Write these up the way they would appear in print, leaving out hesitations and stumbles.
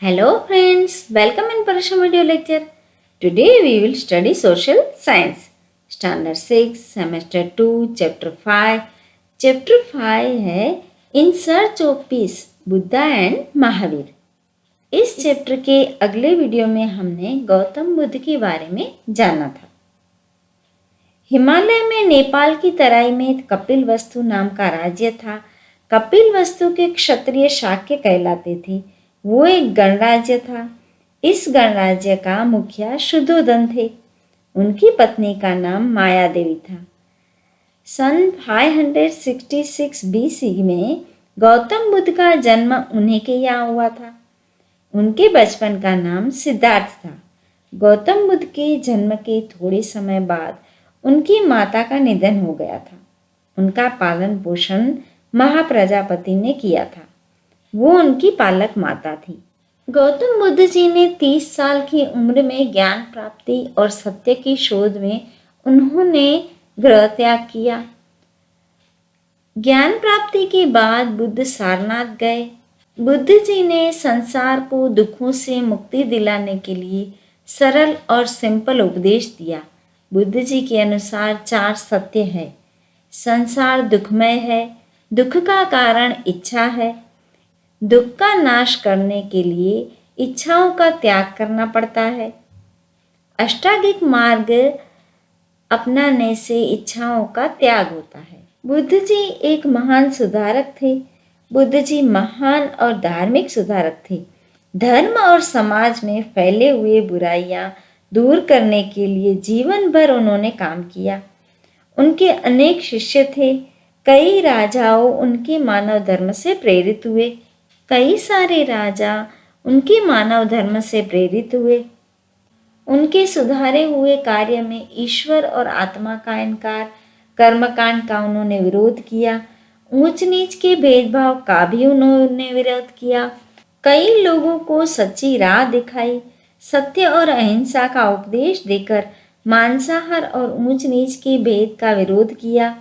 Hello friends, welcome in Parasham video lecture. Today we will study social science. Standard 6, semester 2, chapter 5. Chapter 5 है In Search of Peace, Buddha and Mahavir. इस chapter के अगले video में हमने गौतम बुद्ध के बारे में जाना था। हिमालय में नेपाल की तराई में कपिलवस्तु नाम का राज्य था। कपिलवस्तु के क्षत्रिय शाक्य कहलाते थे। वो एक गणराज्य था। इस गणराज्य का मुखिया शुद्धोधन थे। उनकी पत्नी का नाम माया देवी था। सन 566 बीसी में गौतम बुद्ध का जन्म उन्हीं के यहाँ हुआ था। उनके बचपन का नाम सिद्धार्थ था। गौतम बुद्ध के जन्म के थोड़े समय बाद उनकी माता का निधन हो गया था। उनका पालन पोषण महाप्रजापति ने किया था। वो उनकी पालक माता थी। गौतम बुद्ध जी ने 30 साल की उम्र में ज्ञान प्राप्ति और सत्य की शोध में उन्होंने गृह त्याग किया। ज्ञान प्राप्ति के बाद बुद्ध सारनाथ गए। बुद्ध जी ने संसार को दुखों से मुक्ति दिलाने के लिए सरल और सिंपल उपदेश दिया। बुद्ध जी के अनुसार 4 सत्य है। संसार दुखमय है। दुख का कारण इच्छा है। दुख का नाश करने के लिए इच्छाओं का त्याग करना पड़ता है। अष्टांगिक मार्ग अपनाने से इच्छाओं का त्याग होता है। बुद्ध जी एक महान सुधारक थे। बुद्ध जी महान और धार्मिक सुधारक थे। धर्म और समाज में फैले हुए बुराइयां दूर करने के लिए जीवन भर उन्होंने काम किया। उनके अनेक शिष्य थे। कई राजाओं उनके मानव धर्म से प्रेरित हुए। कई सारे राजा उनके मानव धर्म से प्रेरित हुए। उनके सुधारे हुए कार्य में ईश्वर और आत्मा का इनकार, कर्मकांड का उन्होंने विरोध किया। ऊंच नीच के भेदभाव का भी उन्होंने विरोध किया। कई लोगों को सच्ची राह दिखाई। सत्य और अहिंसा का उपदेश देकर मांसाहार और ऊंच नीच के भेद का विरोध किया।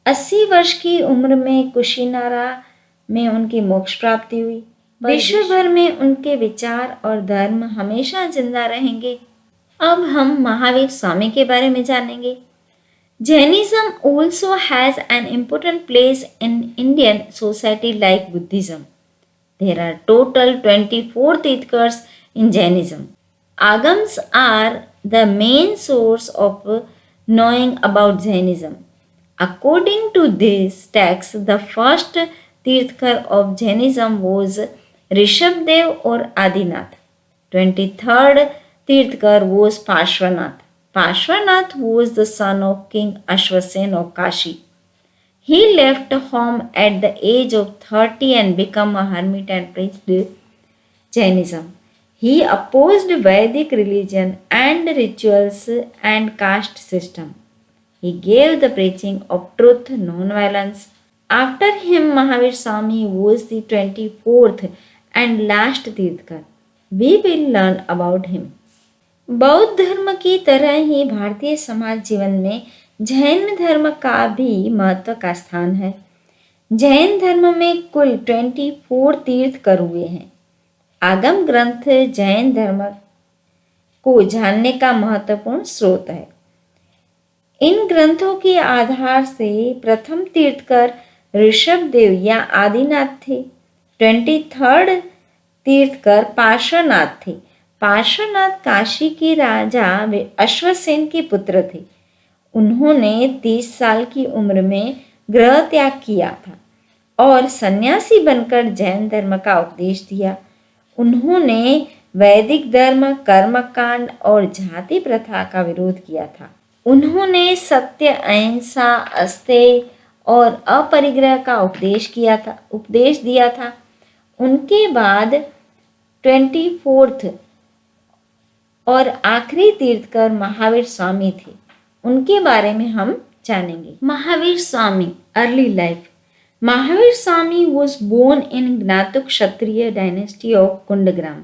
80 वर्ष की उम्र में कुशीनारा में उनकी मोक्ष प्राप्ति हुई। विश्व भर में उनके विचार और धर्म हमेशा जिंदा रहेंगे। अब हम महावीर स्वामी के बारे में जानेंगे। Jainism also has an important place in Indian society like Buddhism. There are total 24 Tirthakars in Jainism. Agams are the main source of knowing about Jainism. According to this text, the first Tirthakar of Jainism was Rishabdev or Adinath. 23rd Tirthakar was Parshvanath. Parshvanath was the son of King Ashvasen of Kashi. He left home at the age of 30 and became a hermit and preached Jainism. He opposed Vedic religion and rituals and caste system. He gave the preaching of truth, non-violence. After him, Mahavir Swami was the 24th and last Tirthakar. We will learn about him. बौद्ध धर्म की तरह ही भारतीय समाज जीवन में जैन धर्म का भी महत्व का स्थान है। जैन धर्म में कुल 24 तीर्थकर हुए हैं। आगम ग्रंथ जैन धर्म को जानने का महत्वपूर्ण स्रोत है। इन ग्रंथों के आधार से प्रथम तीर्थकर ऋषभदेव या आदिनाथ थे। 23rd तीर्थकर पार्श्वनाथ थे। पार्श्वनाथ काशी के राजा अश्वसेन के पुत्र थे। उन्होंने 30 साल की उम्र में गृह त्याग किया था और सन्यासी बनकर जैन धर्म का उपदेश दिया। उन्होंने वैदिक धर्म, कर्मकांड और जाति प्रथा का विरोध किया था। उन्होंने सत्य, अहिंसा, अस्तेय और अपरिग्रह का उपदेश दिया था। उनके बाद 24th और आखिरी तीर्थकर महावीर स्वामी थे। उनके बारे में हम जानेंगे। Mahavir Swami early life. Mahavir Swami was born in Gnatu Kshatriya dynasty of Kundagram,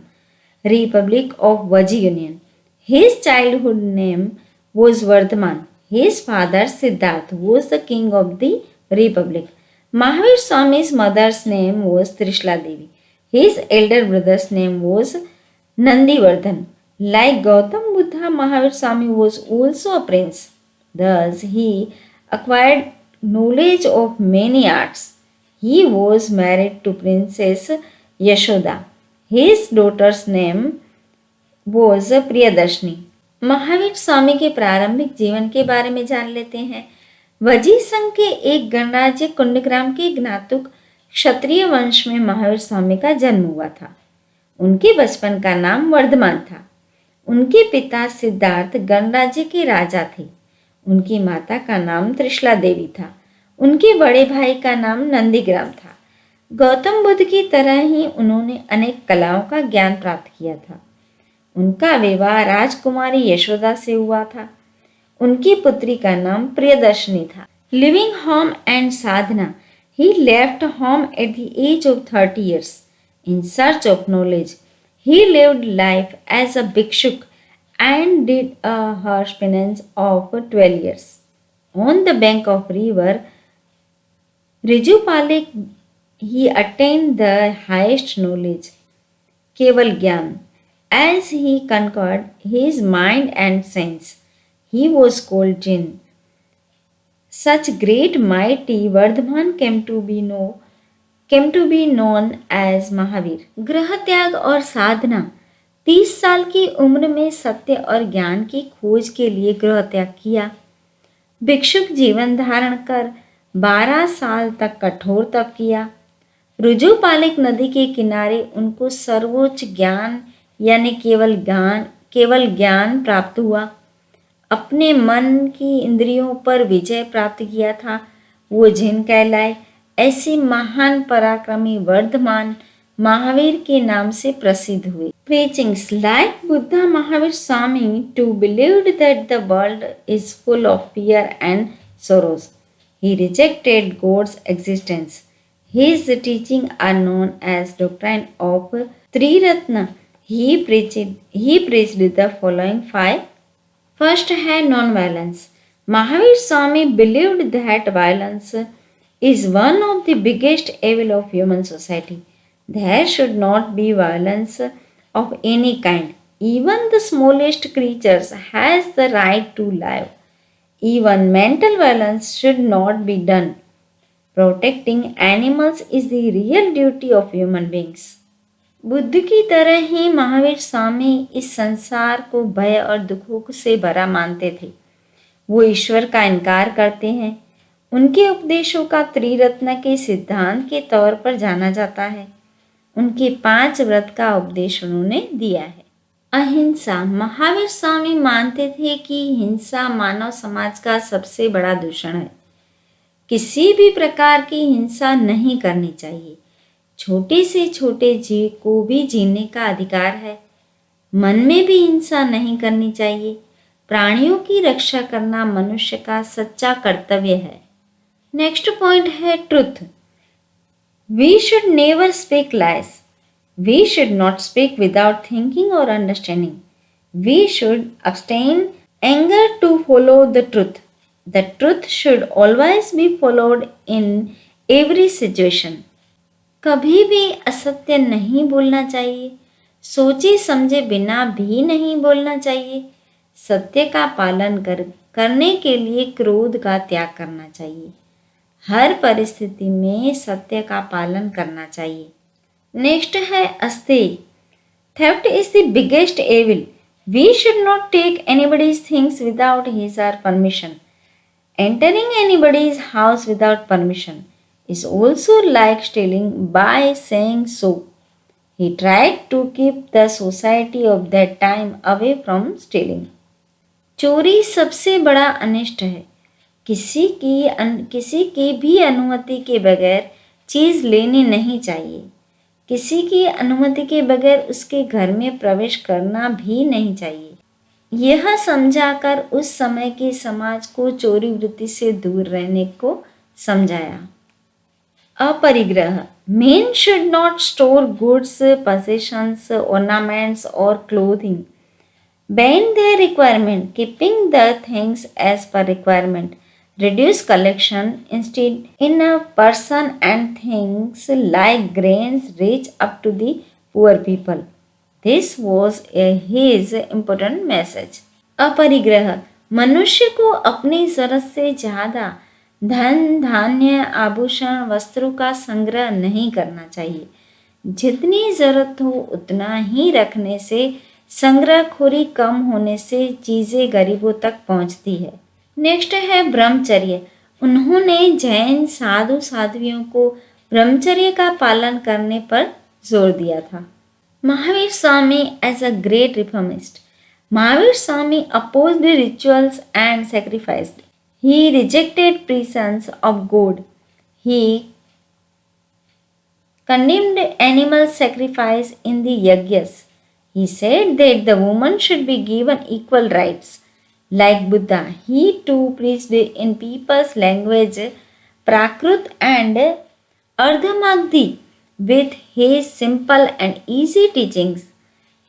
Republic of Vaji Union. His childhood name was Vardhaman. His father Siddhartha was the king of the Republic. Mahavir Swami's mother's name was Trishla Devi. His elder brother's name was Nandivardhan. Like Gautam Buddha, Mahavir Swami was also a prince. Thus, he acquired knowledge of many arts. He was married to Princess Yashoda. His daughter's name was Priyadarshini. Mahavir Swami के प्रारंभिक जीवन के बारे में जान लेते हैं। वजी संघ के एक गणराज्य कुंडग्राम के ज्ञातुक क्षत्रिय वंश में महावीर स्वामी का जन्म हुआ था। उनके बचपन का नाम वर्धमान था। उनके पिता सिद्धार्थ गणराज्य के राजा थे। उनकी माता का नाम त्रिशला देवी था। उनके बड़े भाई का नाम नंदीग्राम था। गौतम बुद्ध की तरह ही उन्होंने अनेक कलाओं का ज्ञान प्राप्त किया था। उनका विवाह राजकुमारी यशोदा से हुआ था। उनकी पुत्री का नाम प्रियदर्शनी था। Living home and Sadhana, he left home at the age of 30 years in search of knowledge. He lived life as a bhikshuk and did a harsh penance of 12 years. On the bank of river Rijupalik, he attained the highest knowledge, Keval Gyan. As he conquered his mind and sense, he was called Jin. Such great mighty Vardhaman came to be known as Mahavir. ग्रह त्याग और साधना। 30 साल की उम्र में सत्य और ज्ञान की खोज के लिए गृह त्याग किया। भिक्षुक जीवन धारण कर 12 साल तक कठोर तप किया। रुजुपालिक नदी के किनारे उनको सर्वोच्च ज्ञान यानी केवल ज्ञान प्राप्त हुआ। अपने मन की इंद्रियों पर विजय प्राप्त किया था। वो जिन कहलाए। ऐसे महान पराक्रमी वर्धमान महावीर के नाम से प्रसिद्ध हुए। Preachings like Buddha Mahavir Swami too believed that the world is full of fear and sorrows. He rejected God's existence. His teachings are known as doctrine of Triratna. He preached the following 5. First है non-violence. Mahavir Swami believed that violence is one of the biggest evil of human society. There should not be violence of any kind. Even the smallest creatures has the right to live. Even mental violence should not be done. Protecting animals is the real duty of human beings. Buddha की तरह ही महावीर स्वामी इस संसार को भय और दुखों से भरा मानते थे। वो ईश्वर का इनकार करते हैं। उनके उपदेशों का त्रिरत्न के सिद्धांत के तौर पर जाना जाता है। उनके 5 व्रत का उपदेश उन्होंने दिया है। अहिंसा। महावीर स्वामी मानते थे कि हिंसा मानव समाज का सबसे बड़ा दूषण है। किसी भी प्रकार की हिंसा नहीं करनी चाहिए। छोटे से छोटे जीव को भी जीने का अधिकार है। मन में भी हिंसा नहीं करनी चाहिए। प्राणियों की रक्षा करना मनुष्य का सच्चा कर्तव्य है। नेक्स्ट पॉइंट है truth. We should never speak lies. We should not speak without thinking और understanding. We should abstain anger to follow the truth. The truth should always be followed in every situation. कभी भी असत्य नहीं बोलना चाहिए। सोचे समझे बिना भी नहीं बोलना चाहिए। सत्य का पालन करने के लिए क्रोध का त्याग करना चाहिए। हर परिस्थिति में सत्य का पालन करना चाहिए। नेक्स्ट है asteya. Theft is the biggest evil. We should not take anybody's things without his or permission. Entering anybody's house without permission is also like stealing by saying so. He tried to keep the society of that time away from stealing. चोरी सबसे बड़ा अनिष्ट है। किसी की भी अनुमति के बगैर चीज़ लेनी नहीं चाहिए। किसी की अनुमति के बगैर उसके घर में प्रवेश करना भी नहीं चाहिए। यह समझाकर उस समय के समाज को चोरी वृत्ति से दूर रहने को समझाया। अपरिग्रह। Men should not store goods, possessions, ornaments or clothing beyond their requirement, keeping the things as per requirement. reduce collection. Instead, in a person and things like grains reach up to the poor people. This was his important message. अपरिग्रह, मनुष्य को अपनी जरूरत से ज्यादा धन, धान्य, आभूषण, वस्त्रों का संग्रह नहीं करना चाहिए। जितनी जरूरत हो उतना ही रखने से, संग्रहखोरी कम होने से चीजें गरीबों तक पहुंचती है। नेक्स्ट है ब्रह्मचर्य। उन्होंने जैन साधु साध्वियों को ब्रह्मचर्य का पालन करने पर जोर दिया था। Mahavir Swami as a great reformist, Mahavir Swami opposed rituals and sacrificed. He rejected presence of God. He condemned animal sacrifice in the yajnas. He said that the woman should be given equal rights. Like Buddha, he too preached in people's language, Prakrut and Ardhamagdi. With his simple and easy teachings,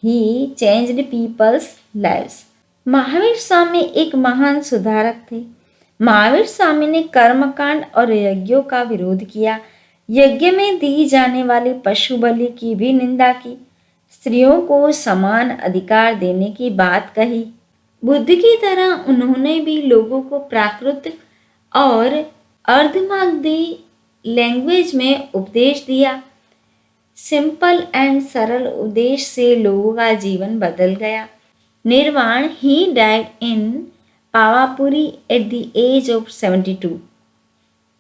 he changed people's lives. Mahavir Swami एक महान सुधारक थे। महावीर स्वामी ने कर्मकांड और यज्ञों का विरोध किया। यज्ञ में दी जाने वाली पशु बलि की भी निंदा की। स्त्रियों को समान अधिकार देने की बात कही। बुद्ध की तरह उन्होंने भी लोगों को प्राकृत और अर्धमागधी लैंग्वेज में उपदेश दिया। सिंपल एंड सरल उपदेश से लोगों का जीवन बदल गया। निर्वाण, ही died in Pawapuri at the age of 72।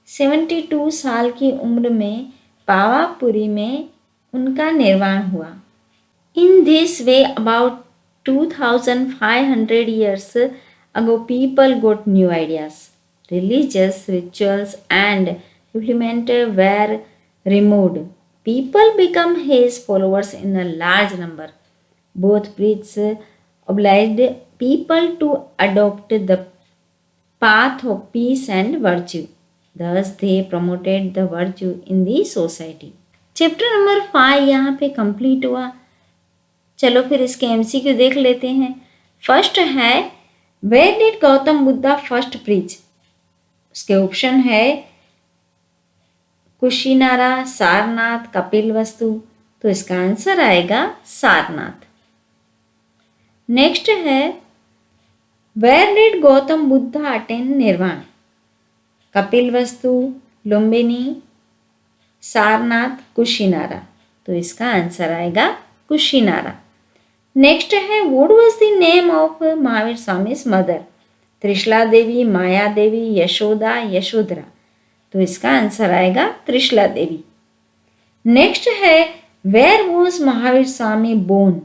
72 साल की उम्र में पावापुरी में उनका निर्वाण हुआ। In this way about 2500 years ago people got new ideas. Religious rituals and implemented were removed. People become his followers in a large number. Both priests obliged people to adopt the path of peace and virtue. Thus they promoted the virtue in the society. Chapter number 5 यहाँ पे complete हुआ। चलो फिर इसके MCQ देख लेते हैं। First है, where did Gautam Buddha first preach? उसके ऑप्शन है कुशीनारा, सारनाथ, कपिलवस्तु। तो इसका आंसर आएगा सारनाथ। नेक्स्ट है, where did Gautam Buddha attain nirvana? Kapilavastu, Lumbini, Sarnath, Kushinara. तो इसका आंसर आएगा कुशीनारा। नेक्स्ट है, what was the name of Mahavir Swami's mother? Trishala Devi, Maya Devi, Yashoda, Yashodhara. तो इसका आंसर आएगा त्रिशला देवी। नेक्स्ट है, where was Mahavir Swami born?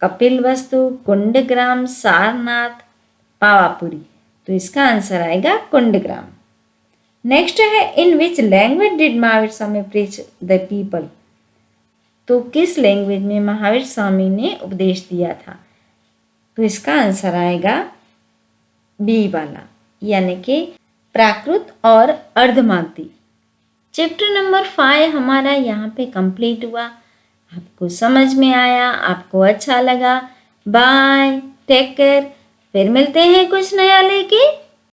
Kapilavastu, Kundagram, Sarnath, Pawapuri. तो इसका आंसर आएगा कुंडग्राम। नेक्स्ट है, in which language did Mahavir Swami preach the people? तो किस लैंग्वेज में महावीर स्वामी ने उपदेश दिया था? तो इसका आंसर आएगा बी वाला, यानी कि प्राकृत और अर्धमागधी। चैप्टर नंबर 5 हमारा यहाँ पे कंप्लीट हुआ। आपको समझ में आया, आपको अच्छा लगा? Bye, take care. फिर मिलते हैं कुछ नया लेके।